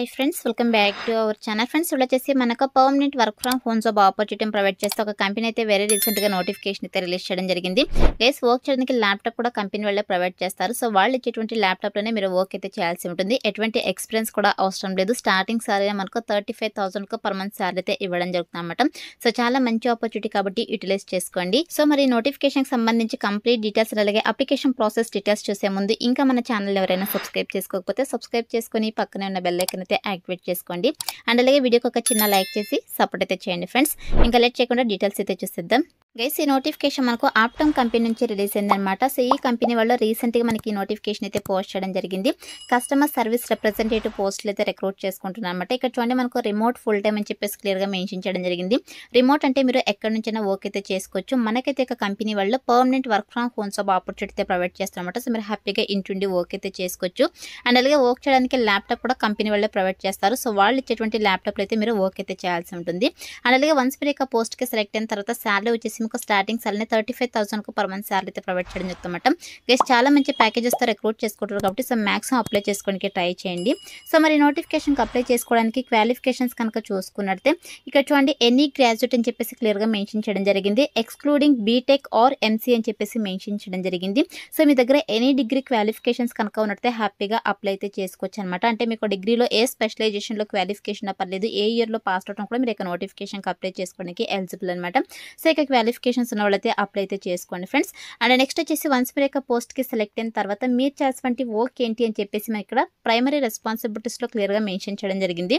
Hi friends, welcome back to our channel. Friends, ఇప్పుడు వచ్చేసి మనకు permanent work from home job opportunity provide చేస్తే ఒక కంపెనీ అయితే వెరీ రీసెంట్గా నోటిఫికేషన్ అయితే రిలీజ్ చేయడం జరిగింది. గైస్, వర్క్ చేయడానికి ల్యాప్టాప్ కూడా కంపెనీ వాళ్ళే ప్రొవైడ్ చేస్తారు. సో వాళ్ళు ఇచ్చేటువంటి ల్యాప్టాప్లోనే మీరు వర్క్ అయితే చేయాల్సి ఉంటుంది. ఎటువంటి ఎక్స్పీరియన్స్ కూడా అవసరం లేదు. స్టార్టింగ్ సాలరీ మనకు 35,000 పర్ మంత్ సాలరీ అయితే ఇవ్వడం జరుగుతుంది అనమాట. సో చాలా మంచి ఆపర్చునిటీ కాబట్టి యూటిలైజ్ చేసుకోండి. సో మరి నోటిఫికేషన్ సంబంధించి కంప్లీట్ డీటెయిల్స్ అలాగే అప్లికేషన్ ప్రాసెస్ డీటెయిల్స్ చూసే ముందు ఇంకా మన ఛానల్ ఎవరైనా సబ్స్క్రైబ్ చేసుకోకపోతే సబ్స్క్రైబ్ చేసుకొని పక్కనే ఉన్న బెల్ ఐకాన్ అయితే యాక్టివేట్ చేసుకోండి. అండ్ అలాగే వీడియోకి ఒక చిన్న లైక్ చేసి సపోర్ట్ అయితే చేయండి ఫ్రెండ్స్. ఇంకా లేట్ చేయకుండా డీటెయిల్స్ అయితే చూసేద్దాం. గైస్, ఈ నోటిఫికేషన్ మనకు ఆప్టమ్ కంపెనీ నుంచి రిలీజ్ అయిందనమాట. సో ఈ కంపెనీ వాళ్ళు రీసెంట్గా మనకి ఈ నోటిఫికేషన్ అయితే పోస్ట్ చేయడం జరిగింది. కస్టమర్ సర్వీస్ రిప్రజెంటేటివ్ పోస్టులు అయితే రిక్రూట్ చేసుకుంటున్నారు అనమాట. ఇక్కడ చూడండి, మనకు రిమోట్ ఫుల్ టైమ్ అని చెప్పేసి క్లియర్గా మెన్షన్ చేయడం జరిగింది. రిమోట్ అంటే మీరు ఎక్కడి నుంచైనా వర్క్ అయితే చేసుకోవచ్చు. మనకైతే ఒక కంపెనీ వాళ్ళు permanent work from home job opportunity అయితే ప్రొవైడ్ చేస్తారన్నమాట. సో మీరు హ్యాపీగా ఇంటుండి వర్క్ అయితే చేసుకోవచ్చు. అండ్ అలాగే వర్క్ చేయడానికి ల్యాప్టాప్ కూడా కంపెనీ వాళ్ళే ప్రొవైడ్ చేస్తారు. సో వాళ్ళు ఇచ్చేటువంటి ల్యాప్టాప్లో అయితే మీరు వర్క్ అయితే చేయాల్సి ఉంటుంది. అండ్ అలాగే వన్స్ మీరు ఇక పోస్ట్కి సెలెక్ట్ అయిన తర్వాత శాలరీ వచ్చేసి మీకు starting salary 35,000 per month salary అయితే ప్రొవైడ్ చేయడం జరుగుతుందన్నమాట. గైస్, చాలా మంచి ప్యాకేజెస్తో రిక్రూట్ చేసుకుంటారు కాబట్టి సో మ్యాక్సిమం అప్లై చేసుకోవడానికి ట్రై చేయండి. సో మరి నోటిఫికేషన్కి అప్లై చేసుకోవడానికి క్వాలిఫికేషన్స్ కనుక చూసుకున్నట్టే ఇక్కడ చూడండి, ఎనీ గ్రాడ్యుయేట్ అని చెప్పేసి క్లియర్గా మెన్షన్ చేయడం జరిగింది. ఎక్స్క్లూడింగ్ బీటెక్ ఆర్ ఎంసీ అని చెప్పేసి మెన్షన్ చేయడం జరిగింది. సో మీ దగ్గర ఎనీ డిగ్రీ క్వాలిఫికేషన్స్ కనుక ఉన్నట్టే హ్యాపీగా అప్లై అయితే చేసుకోవచ్చు అనమాట. అంటే మీకు డిగ్రీలో ఏ స్పెషలైజేషన్లో క్వాలిఫికేషన్ పర్లేదు, ఏ ఇయర్లో పాస్ అవడం కూడా మీరు ఇక నోటిఫికేషన్కి అప్లై చేసుకోవడానికి ఎలిజిబుల్ అనమాట. సో ఇక క్వాలిఫికేషన్స్ ఉన్న వాళ్ళైతే అప్లై అయితే చేసుకోండి ఫ్రెండ్స్. అండ్ నెక్స్ట్ వచ్చేసి వన్స్ మీరు ఇక పోస్ట్కి సెలెక్ట్ అయిన తర్వాత మీరు చేయాల్సినటువంటి వర్క్ ఏంటి అని చెప్పేసి మనకి ఇక్కడ ప్రైమరీ రెస్పాన్సిబిలిటీస్లో క్లియర్గా మెన్షన్ చేయడం జరిగింది.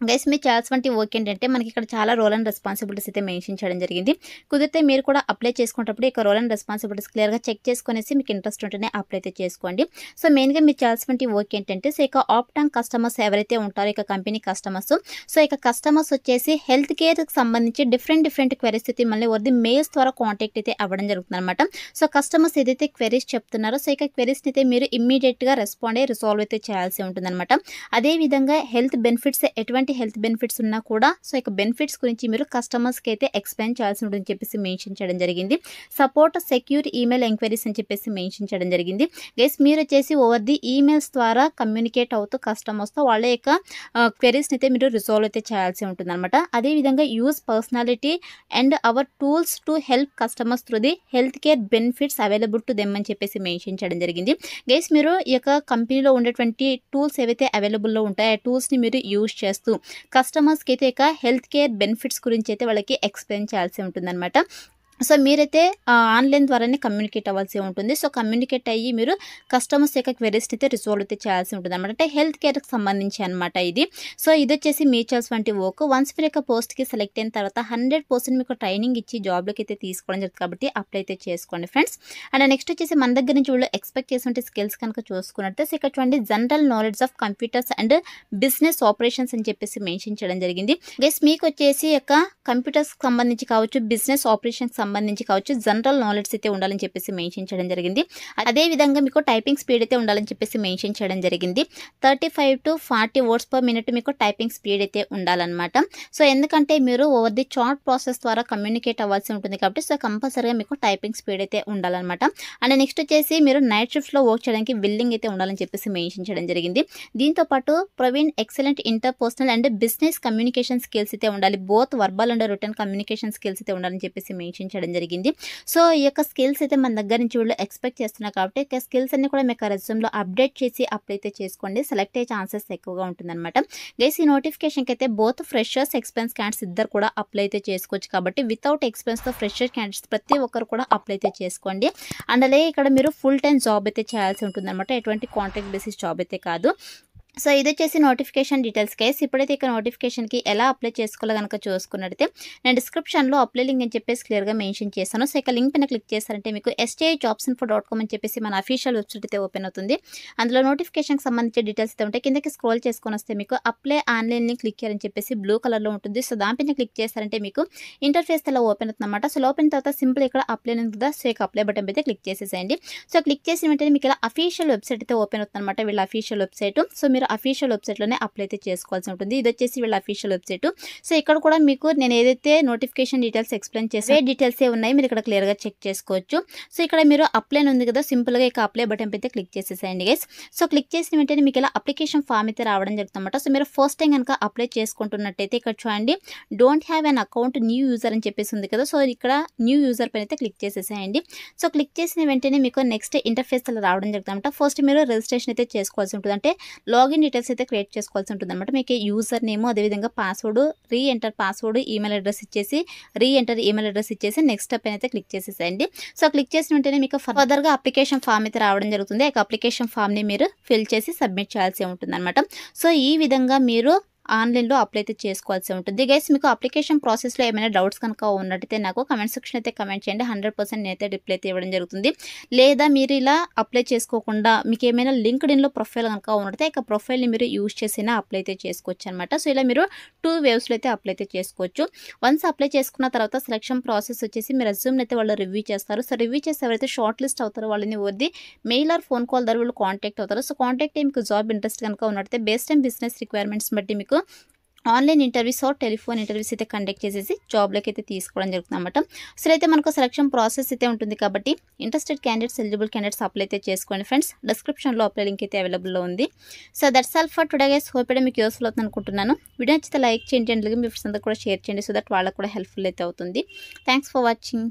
గైస్, మీరు చేయాల్సినటువంటి వర్క్ ఏంటంటే మనకి ఇక్కడ చాలా రోల్ అండ్ రెస్పాన్సిబిలిటీస్ అయితే మెన్షన్ చేయడం జరిగింది. కుదిరితే మీరు కూడా అప్లై చేసుకునేటప్పుడు ఇక రోల్ అండ్ రెస్పాన్సిబిలిటీస్ క్లియర్గా చెక్ చేసుకునేసి మీకు ఇంట్రెస్ట్ ఉంటేనే అప్లై అయితే చేసుకోండి. సో మెయిన్గా మీరు చేయాల్సినటువంటి వర్క్ ఏంటంటే సో ఇక ఆప్టాంగ్ కస్టమర్స్ ఎవరైతే ఉంటారో ఇక కంపెనీ కస్టమర్స్, సో ఇక కస్టమర్స్ వచ్చేసి హెల్త్ కేర్కి సంబంధించి డిఫరెంట్ క్వెరీస్ అయితే మళ్ళీ వద్ద మెయిల్స్ ద్వారా కాంటాక్ట్ అయితే అవ్వడం జరుగుతుంది అనమాట. సో కస్టమర్స్ ఏదైతే క్వెరీస్ చెప్తున్నారో సో ఇక క్వెరీస్ని అయితే మీరు ఇమ్మీడియట్గా రెస్పాండ్ అయ్యి రిసాల్వ్ అయితే చేయాల్సి ఉంటుంది అనమాట. అదేవిధంగా హెల్త్ బెనిఫిట్స్ ఎటువంటి హెల్త్ బెనిఫిట్స్ ఉన్నా కూడా సో ఇక బెనిఫిట్స్ గురించి మీరు కస్టమర్స్కి అయితే ఎక్స్ప్లెయిన్ చేయాల్సి ఉంటుందని చెప్పేసి మెన్షన్ చేయడం జరిగింది. సపోర్ట్ సెక్యూర్ ఈమెయిల్ ఎంక్వైరీస్ అని చెప్పేసి మెన్షన్ చేయడం జరిగింది. గైస్, మీరు వచ్చేసి ఓవర్ ది ఈమెయిల్స్ ద్వారా కమ్యూనికేట్ అవుతూ కస్టమర్స్తో వాళ్ళ యొక్క క్వెరీస్ని అయితే మీరు రిజాల్వ్ అయితే చేయాల్సి ఉంటుంది అనమాట. అదేవిధంగా use personality and hour tools to help customers through the health care benefits available to them అని చెప్పేసి మెన్షన్ చేయడం జరిగింది. గైస్, మీరు ఈ యొక్క కంపెనీలో ఉండేటువంటి టూల్స్ ఏవైతే అవైలబుల్లో ఉంటాయో ఆ టూల్స్ని మీరు యూజ్ చేస్తూ కస్టమర్స్కి అయితే ఇక హెల్త్ కేర్ బెనిఫిట్స్ గురించి అయితే వాళ్ళకి ఎక్స్ప్లెయిన్ చేయాల్సి ఉంటుందన్నమాట. సో మీరైతే ఆన్లైన్ ద్వారానే కమ్యూనికేట్ అవ్వాల్సి ఉంటుంది. సో కమ్యూనికేట్ అయ్యి మీరు కస్టమర్స్ యొక్క క్వెరీస్ని అయితే రిజాల్వ్ అయితే చేయాల్సి ఉంటుంది అనమాట. అంటే హెల్త్ కేర్కి సంబంధించి అనమాట ఇది. సో ఇది వచ్చేసి మీ చేయాల్సినటువంటి వర్క్. వన్స్ మీరు యొక్క పోస్ట్కి సెలెక్ట్ అయిన తర్వాత 100% మీకు ట్రైనింగ్ ఇచ్చి జాబ్లోకి అయితే తీసుకోవడం జరుగుతుంది కాబట్టి అప్లై అయితే చేసుకోండి ఫ్రెండ్స్. అండ్ నెక్స్ట్ వచ్చేసి మన దగ్గర నుంచి వీళ్ళు ఎక్స్పెక్ట్ చేసిన స్కిల్స్ కనుక చూసుకున్నట్టే సో ఇక్కడ చూడండి, general knowledge of computers and business operations అని చెప్పేసి మెన్షన్ చేయడం జరిగింది. గైస్, మీకు వచ్చేసి యొక్క కంప్యూటర్స్కి సంబంధించి కావచ్చు, బిజినెస్ ఆపరేషన్స్ సంబంధించి కావచ్చు, జనరల్ నాలెడ్జ్ అయితే ఉండాలని చెప్పేసి మెన్షన్ చేయడం జరిగింది. అదేవిధంగా మీకు టైపింగ్ స్పీడ్ అయితే ఉండాలని చెప్పేసి మెన్షన్ చేయడం జరిగింది. 35 to 40 words per minute మీకు టైపింగ్ స్పీడ్ అయితే ఉండాలన్నమాట. సో ఎందుకంటే మీరు ఓవర్ ది చాట్ ప్రాసెస్ ద్వారా కమ్యూనికేట్ అవ్వాల్సి ఉంటుంది కాబట్టి సో కంపల్సరీగా మీకు టైపింగ్ స్పీడ్ అయితే ఉండాలన్నమాట. అండ్ నెక్స్ట్ వచ్చేసి మీరు నైట్ షిఫ్ట్లో వర్క్ చేయడానికి విల్లింగ్ అయితే ఉండాలని చెప్పేసి మెన్షన్ చేయడం జరిగింది. దీంతోపాటు Praveen excellent interpersonal and business communication skills అయితే ఉండాలి. Both verbal and return communication skills అయితే ఉండాలని చెప్పేసి మెన్షన్ చేయడం జరిగింది. సో ఈ యొక్క స్కిల్స్ అయితే మన దగ్గర నుంచి వీళ్ళు ఎక్స్పెక్ట్ చేస్తున్నారు కాబట్టి ఇక స్కిల్స్ అన్ని కూడా మీకు రెజ్యూమ్లో అప్డేట్ చేసి అప్లై అయితే చేసుకోండి. సెలెక్ట్ అయ్యే ఛాన్సెస్ ఎక్కువగా ఉంటుందన్నమాట. గైస్, ఈ నోటిఫికేషన్కి అయితే బోత్ ఫ్రెషర్స్ ఎక్స్పీరియన్స్ క్యాండిడేట్స్ ఇద్దరు కూడా అప్లై అయితే చేసుకోవచ్చు కాబట్టి వితౌట్ ఎక్స్పీరియన్స్తో ఫ్రెషర్ క్యాండిడేట్స్ ప్రతి ఒక్కరు కూడా అప్లై అయితే చేసుకోండి. అండ్ అలాగే ఇక్కడ మీరు ఫుల్ టైం జాబ్ అయితే చేయాల్సి ఉంటుందన్నమాట. ఎటువంటి కాంట్రాక్ట్ బేసిస్ జాబ్ అయితే కాదు. సో ఇది వచ్చేసి నోటిఫికేషన్ డీటెయిల్స్ కేసు. ఇప్పుడైతే ఇక నోటిఫికేషన్కి ఎలా అప్లై చేసుకోవాలో కనుక చూసుకున్నట్టయితే నేను డిస్క్రిప్షన్లో అప్లై లింక్ అని చెప్పేసి క్లియర్గా మెన్షన్ చేశాను. సో ఇక లింక్ పైన క్లిక్ చేస్తారంటే మీకు STIjobsinfo.com అని చెప్పేసి మన అఫీషియల్ వెబ్సైట్ అయితే ఓపెన్ అవుతుంది. అందులో నోటిఫికేషన్కి సంబంధించిన డీటెయిల్స్ అయితే ఉంటాయి. కిందకి స్క్రోల్ చేసుకొని వస్తే మీకు అప్లై ఆన్లైన్ లింక్ క్లిక్ చేయాలని చెప్పేసి బ్లూ కలర్లో ఉంటుంది. సో దానిపైన క్లిక్ చేస్తారంటే మీకు ఇంటర్ఫేస్ అలా ఓపెన్ అవుతుంది అనమాట. సో ఓపెన్ తర్వాత సింపుల్ ఇక్కడ అప్లై కదా, సో ఇక అప్లై బటన్ అయితే క్లిక్ చేసేసేయండి. సో క్లిక్ చేసిన వెంటనే మీకు ఇలా అఫీషియల్ వెబ్సైట్ అయితే ఓపెన్ అవుతుంది అనమాట, వీళ్ళ అఫీషియల్ వెబ్సైట్. సో మీరు అఫీషియల్ వెబ్సైట్లోనే అప్లై అయితే చేసుకోవాల్సి ఉంటుంది. ఇది వచ్చేసి వీళ్ళ అఫీషియల్ వెబ్సైట్. సో ఇక్కడ కూడా మీకు నేను ఏదైతే నోటిఫికేషన్ డీటెయిల్స్ ఎక్స్ప్లెయిన్ చేసే డీటెయిల్స్ ఉన్నాయి, మీరు ఇక్కడ క్లియర్గా చెక్ చేసుకోవచ్చు. సో ఇక్కడ మీరు అప్లై ఉంది కదా, సింపుల్గా ఇక అప్లై బటన్ అయితే క్లిక్ చేసేసేయండి గైస్. సో క్లిక్ చేసిన వెంటనే మీకు ఇలా అప్లికేషన్ ఫామ్ అయితే రావడం జరుగుతుందన్నమాట. సో మీరు ఫస్ట్ టైం కనుక అప్లై చేసుకుంటున్నట్టయితే ఇక్కడ చూడండి, don't have an account new user అని చెప్పేసి ఉంది కదా. సో ఇక్కడ న్యూ యూజర్ పైన అయితే క్లిక్ చేసేసేయండి. సో క్లిక్ చేసిన వెంటనే మీకు నెక్స్ట్ ఇంటర్ఫేస్ అలా రావడం జరుగుతుందన్నమాట. ఫస్ట్ మీరు రిజిస్ట్రేషన్ అయితే చేసుకోవాల్సి ఉంటుంది, అంటే లాగిన్ డీటెయిల్స్ అయితే క్రియేట్ చేసుకోవాల్సి ఉంటుంది అనమాట. మీకు యూజర్ నేమ్, అదేవిధంగా పాస్వర్డ్, రీ ఎంటర్ పాస్వర్డ్, ఈమెయిల్ అడ్రస్ ఇచ్చేసి నెక్స్ట్ స్టెప్ అయితే క్లిక్ చేసేసేయండి. సో క్లిక్ చేసిన వెంటనే మీకు ఫర్దర్గా అప్లికేషన్ ఫామ్ అయితే రావడం జరుగుతుంది. ఆ అప్లికేషన్ ఫామ్ని మీరు ఫిల్ చేసి సబ్మిట్ చేయాల్సి ఉంటుంది అనమాట. సో ఈ విధంగా మీరు ఆన్లైన్లో అప్లై అయితే చేసుకోవాల్సి ఉంటుంది గైస్. మీకు అప్లికేషన్ ప్రాసెస్లో ఏమైనా డౌట్స్ కనుక ఉన్నట్టయితే నాకు కమెంట్ సెక్షన్ అయితే కమెంట్ చేయండి. 100% నేనైతే రిప్లై అయితే ఇవ్వడం జరుగుతుంది. లేదా మీరు ఇలా అప్లై చేసుకోకుండా మీకు ఏమైనా లింక్డ్ఇన్లో ప్రొఫైల్ కనుక ఉన్నట్టయితే ఇక ప్రొఫైల్ని మీరు యూజ్ చేసినా అప్లై అయితే చేసుకోవచ్చు అనమాట. సో ఇలా మీరు 2 వేవ్స్లో అయితే అప్లై అయితే చేసుకోవచ్చు. వన్స్ అప్లై చేసుకున్న తర్వాత సెలక్షన్ ప్రాసెస్ వచ్చేసి మీ రెజ్యూమ్ని అయితే వాళ్ళు రివ్యూ చేస్తారు. సో రివ్యూ చేసి ఎవరైతే షార్ట్ లిస్ట్ అవుతారో వాళ్ళని వద్ది మెయిల్ ఆర్ ఫోన్ కాల్ ద్వారా వాళ్ళు కాంటాక్ట్ అవుతారు. సో కాంటాక్ట్ మీకు జాబ్ ఇంట్రెస్ట్ కనుక ఉన్నట్టయితే బేస్డ్ ఆన్ బిజినెస్ రిక్వైర్మెంట్స్ బట్టి మీకు online interviews or telephone interviews అయితే కండక్ట్ చేసేసి జాబ్లోకి అయితే తీసుకోవడం జరుగుతుంది అనమాట. సో అయితే మనకు సెలక్షన్ ప్రాసెస్ అయితే ఉంటుంది కాబట్టి interested candidates, eligible candidates apply అయితే చేసుకోండి ఫ్రెండ్స్. డిస్క్రిప్షన్లో అప్లై లింక్ అయితే అవైలబుల్లో ఉంది. So that's all for today guys. Hope అయితే మీకు యూస్ఫుల్ అవుతుంది అనుకుంటున్నాను. వీడియో నచ్చితే లైక్ చేయండి అండ్ మీ ఫ్రెండ్స్ అందరూ కూడా షేర్ చేయండి, సో దట్ వాళ్ళకు కూడా హెల్ప్ఫుల్ అయితే అవుతుంది. Thanks for watching.